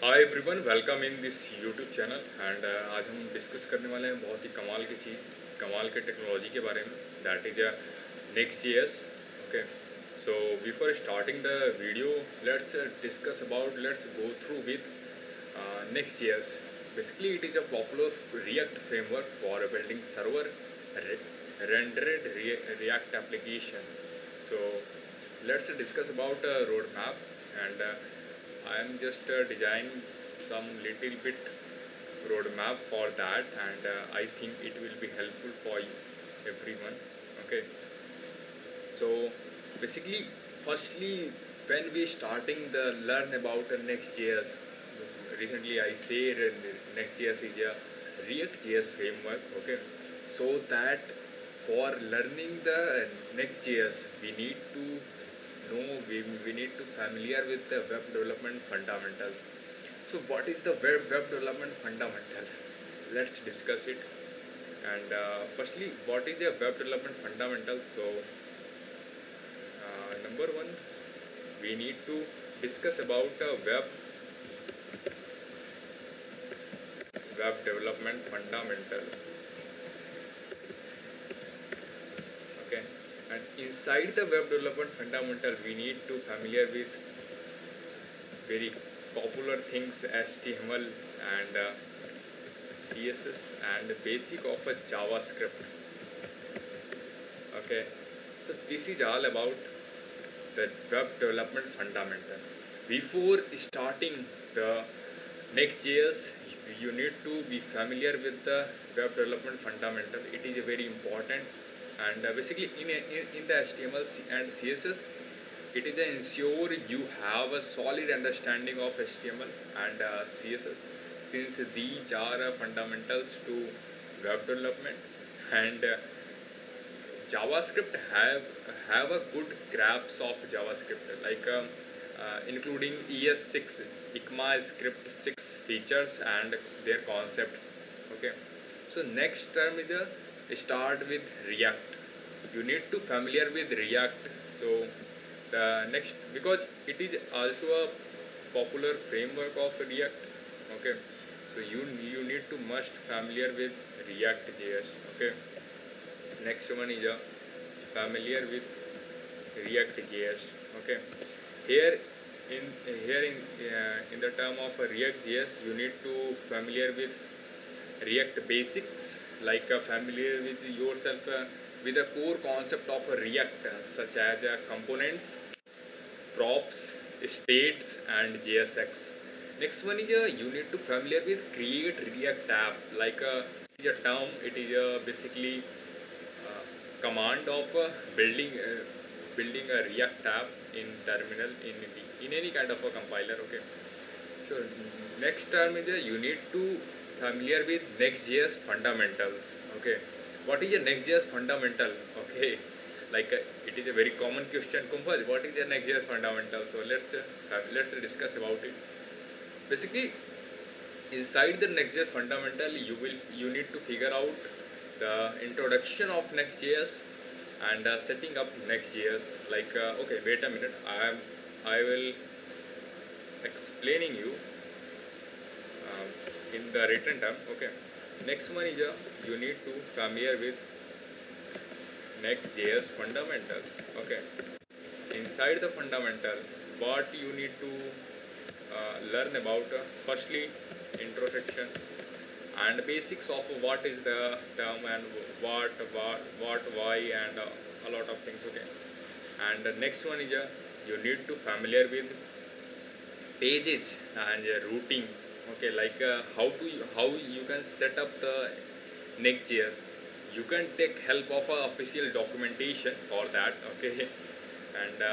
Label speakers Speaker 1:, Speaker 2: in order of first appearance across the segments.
Speaker 1: Hi everyone, welcome in this YouTube channel and आज हम discuss करने वाले हैं बहुत ही कमाल की चीज़, कमाल के टेक्नोलॉजी के बारे में, that is Next.js. Okay, so before starting the video let's discuss about let's go through with Next.js. Basically, it is a popular React framework for building server rendered React application. So let's discuss about roadmap and I am just designing some little bit roadmap for that and I think it will be helpful for everyone. Okay, so basically firstly when we starting the learn about Next.js, recently I said Next.js is a React.js framework. Okay, so that for learning the Next.js we need to know, we need to familiar with the web development fundamentals. So what is the web development fundamental? Let's discuss it. And firstly, what is a web development fundamental? So number one, we need to discuss about web development fundamental. Okay, and inside the web development fundamental, we need to familiar with very popular things HTML and CSS and basic of a JavaScript. Okay, so this is all about the web development fundamental. Before starting the Next.js, you need to be familiar with the web development fundamental. It is very important, and basically in the HTML and CSS, it is ensure you have a solid understanding of HTML and CSS, since these are fundamentals to web development. And JavaScript have a good grasp of JavaScript, like including ES6, ECMAScript 6 features and their concept. Okay, so next term is a start with React. You need to familiar with React. So the next, because it is also a popular framework of React. Okay, so you need to must familiar with React.js. Okay, next one is a familiar with React.js. Okay, here in the term of React.js, you need to familiar with React basics, like familiar with yourself with the core concept of React, such as components, props, states, and JSX. Next one is you need to familiar with create React app, like it is a term. It is basically command of building a React app in terminal in any kind of a compiler. Okay, so next term is you need to familiar with Next.js fundamentals. Okay, what is a Next.js fundamental? Okay, like it is a very common question, Kumbhaj, what is a Next.js fundamental? So let's discuss about it. Basically, inside the Next.js fundamental, you need to figure out the introduction of Next.js and setting up Next.js. Like okay, wait a minute, I will explaining you in the written term. Okay, next one is you need to familiar with Next.js fundamental. Okay, inside the fundamental, what you need to learn about firstly introduction and basics of what is the term and what why and a lot of things. Okay, and the next one is you need to familiar with pages and routing. Okay, like how you can set up the Next.js. You can take help of official documentation for that. Okay, and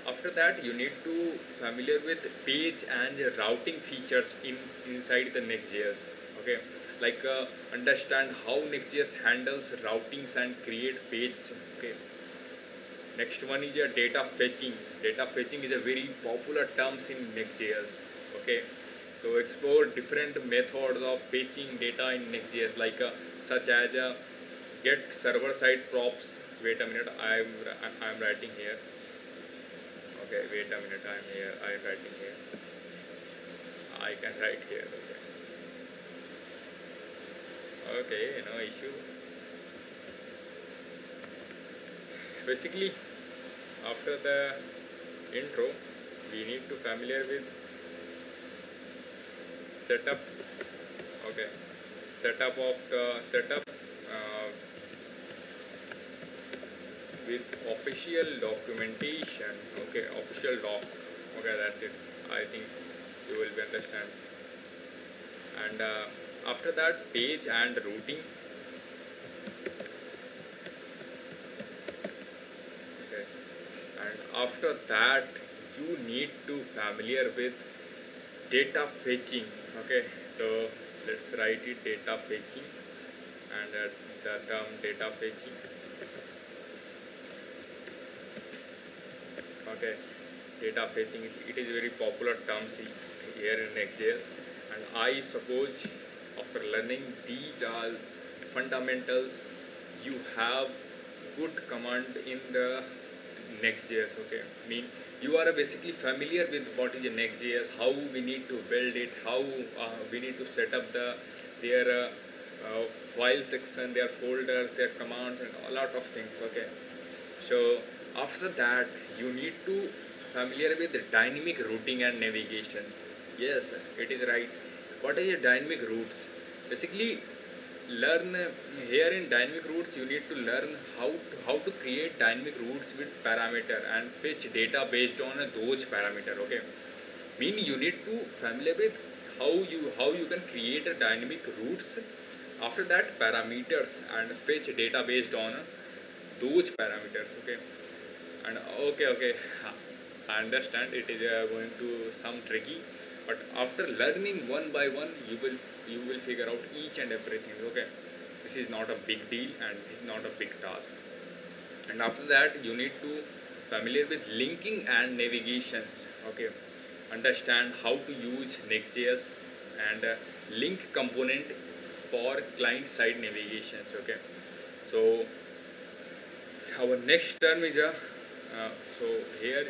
Speaker 1: after that you need to familiar with page and routing features inside the Next.js. Okay, like understand how Next.js handles routings and create page. Okay, next one is a data fetching. Data fetching is a very popular terms in Next.js. Okay, so explore different methods of fetching data in Next.js, like such as get server side props. Wait a minute, I'm writing here. Okay, wait a minute, I'm writing here. I can write here. Okay, no issue. Basically, after the intro, we need to familiar with setup. Okay, setup with official documentation. Okay, official doc. Okay, that's it. I think you will be understand. And after that, page and routing. Okay, and after that, you need to familiar with data fetching. Okay, so let's write it, data fetching. And the term data fetching. Okay, data fetching, it is very popular term here in Next.js, and I suppose after learning these all fundamentals, you have good command in the Next.js. Okay, mean you are basically familiar with what is a Next.js, how we need to build it, how we need to set up their file section, their folders, their commands, and a lot of things. Okay, so after that, you need to familiar with the dynamic routing and navigations. Yes, it is right. What are your dynamic routes? Basically, learn here in dynamic routes. You need to learn how to create dynamic routes with parameter and fetch data based on those parameter. Okay, mean you need to familiar with how you can create a dynamic routes. After that, parameters and fetch data based on those parameters. Okay, and okay, I understand it is going to some tricky, but after learning one by one, you will figure out each and everything. Okay, this is not a big deal and this is not a big task. And after that, you need to familiar with linking and navigations. Okay, understand how to use Next.js and link component for client side navigations. Okay, so our next term is a so here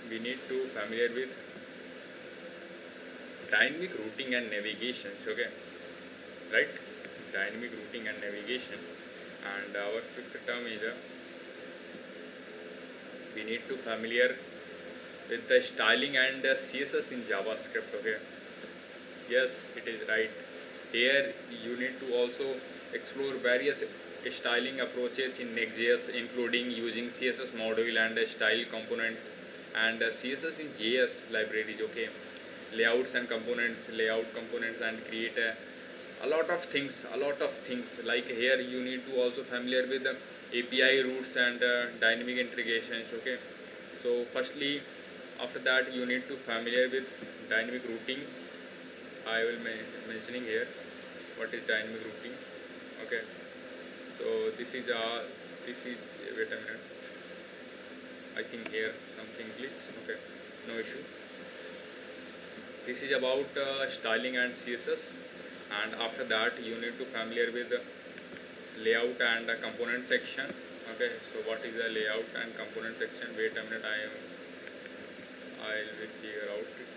Speaker 1: we need to familiar with dynamic routing and navigations. Okay, right, dynamic routing and navigation. And our fifth term is we need to familiar with the styling and CSS in JavaScript. Okay, yes, it is right. Here you need to also explore various styling approaches in Next.js, including using CSS module and style components and CSS in JS libraries. Okay, layouts and components, layout components, and create a lot of things. Like here, you need to also familiar with the API routes and dynamic integrations. Okay, so firstly, after that, you need to familiar with dynamic routing. I will mentioning here what is dynamic routing. Okay, so this is wait a minute. I think here something glitch. Okay, no issue. This is about styling and CSS, and after that you need to familiar with layout and component section. Okay, so what is the layout and component section? Wait a minute, I'll figure out it.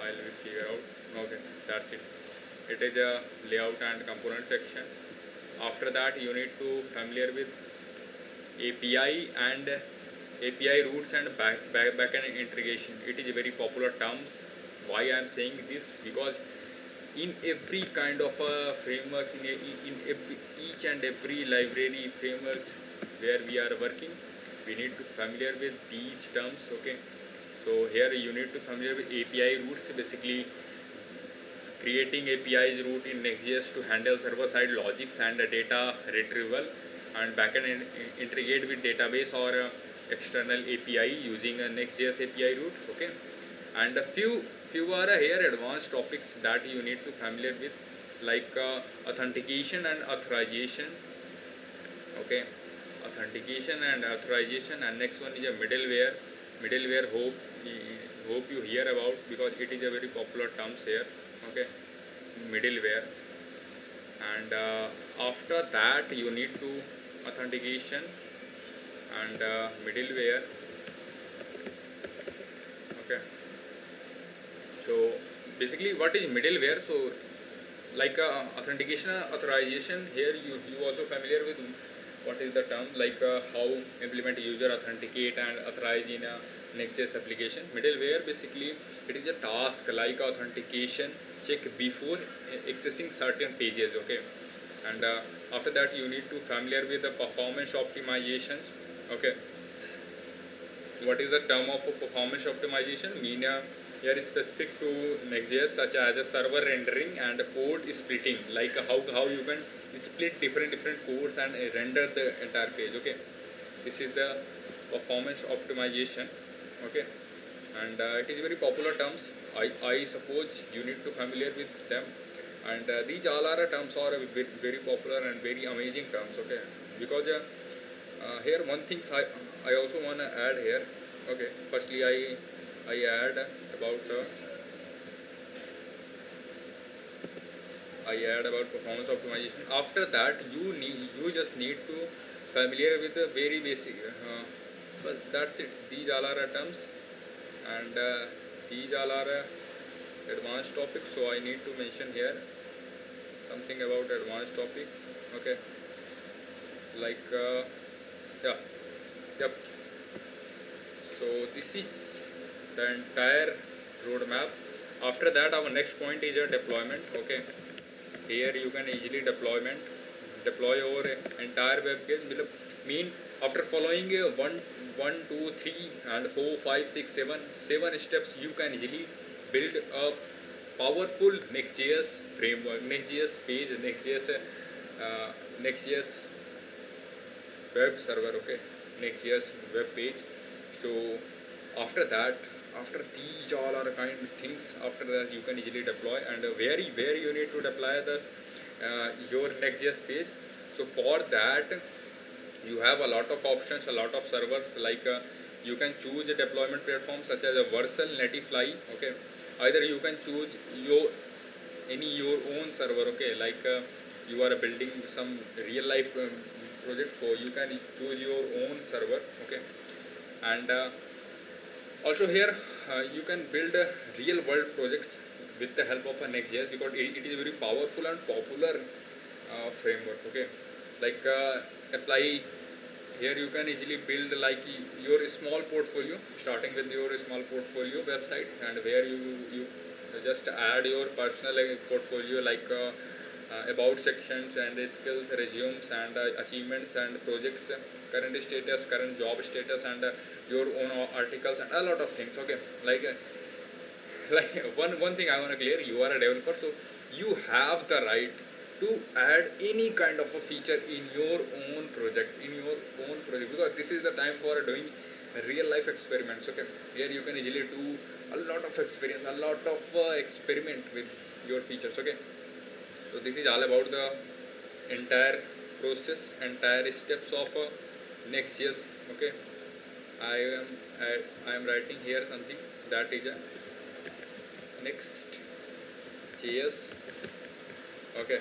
Speaker 1: I'll figure out. Okay, that's it. It is a layout and component section. After that, you need to familiar with API and API routes and backend integration. It is a very popular terms. Why I am saying this? Because in every kind of a frameworks, in every, each and every library frameworks where we are working, we need to familiar with these terms. Okay, so here you need to familiar with API routes. Basically, creating APIs route in Next.js to handle server-side logics and data retrieval, and backend integrate with database or external API using a Next.js API routes. Okay, and a few are here advanced topics that you need to familiar with, like authentication and authorization. Okay, authentication and authorization. And next one is a middleware. Hope you hear about, because it is a very popular terms here. Okay, middleware. And after that, you need to authentication and middleware. Okay, so basically what is middleware. So like authentication, authorization, here you also familiar with what is the term, like how implement user authenticate and authorize in a Next.js application. Middleware basically it is a task like authentication check before accessing certain pages, okay. And after that you need to familiar with the performance optimizations, okay. What is the term of performance optimization? Mean here is specific to Next.js, such as a server rendering and code splitting, like how you can split different codes and render the entire page, okay. This is the performance optimization, okay. And it is very popular terms. I suppose you need to familiar with them. And these all are terms are very popular and very amazing terms, okay. Because here one thing I also want to add here, okay. Firstly I add about performance optimization. After that you just need to familiar with the very basic but that's it. These all are terms. And these all are advanced topics, so I need to mention here something about advanced topic, okay. Like yeah, yep. So this is the entire roadmap. After that our next point is a deployment, okay. Here you can easily deploy over entire web page. Mean after following 1 2 3 and 4 5 6 7 steps, you can easily build a powerful Next.js framework, Next.js page, Next.js web server, okay. Next.js web page. So after that, after these all are kind of things, after that you can easily deploy. And where you need to deploy the your Next.js page. So for that you have a lot of options, a lot of servers, like you can choose a deployment platform such as a Vercel, Netify, okay. Either you can choose your own server, okay. Like you are building some real life project, so you can choose your own server, okay. And also here you can build real world projects with the help of a Next.js, because it is a very powerful and popular framework, okay. Like apply, here you can easily build like your small portfolio, starting with your small portfolio website, and where you just add your personal portfolio, like about sections and skills, resumes and achievements and projects, current status, current job status, and your own articles and a lot of things, okay. Like like one thing I want to clear, you are a developer, so you have the right to add any kind of a feature in your own project, because this is the time for doing real life experiments, okay. Here you can easily do a lot of experience, a lot of experiment with your features, okay. So this is all about the entire process, entire steps of Next.js, okay. I am I am writing here something that is a Next.js, okay.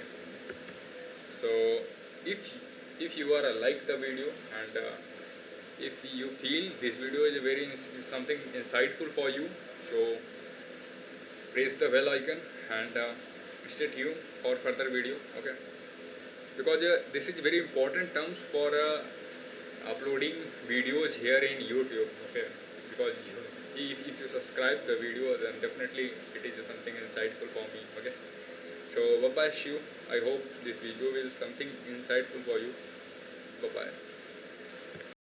Speaker 1: So if you are like the video, and if you feel this video is very something insightful for you, so press the bell icon and stay tuned for further video, okay. Because this is very important terms for uploading videos here in YouTube, okay. Because if you subscribe the video, then definitely it is something insightful for me, okay. So bye bye, Shiv. I hope this video is something insightful for you. Bye bye.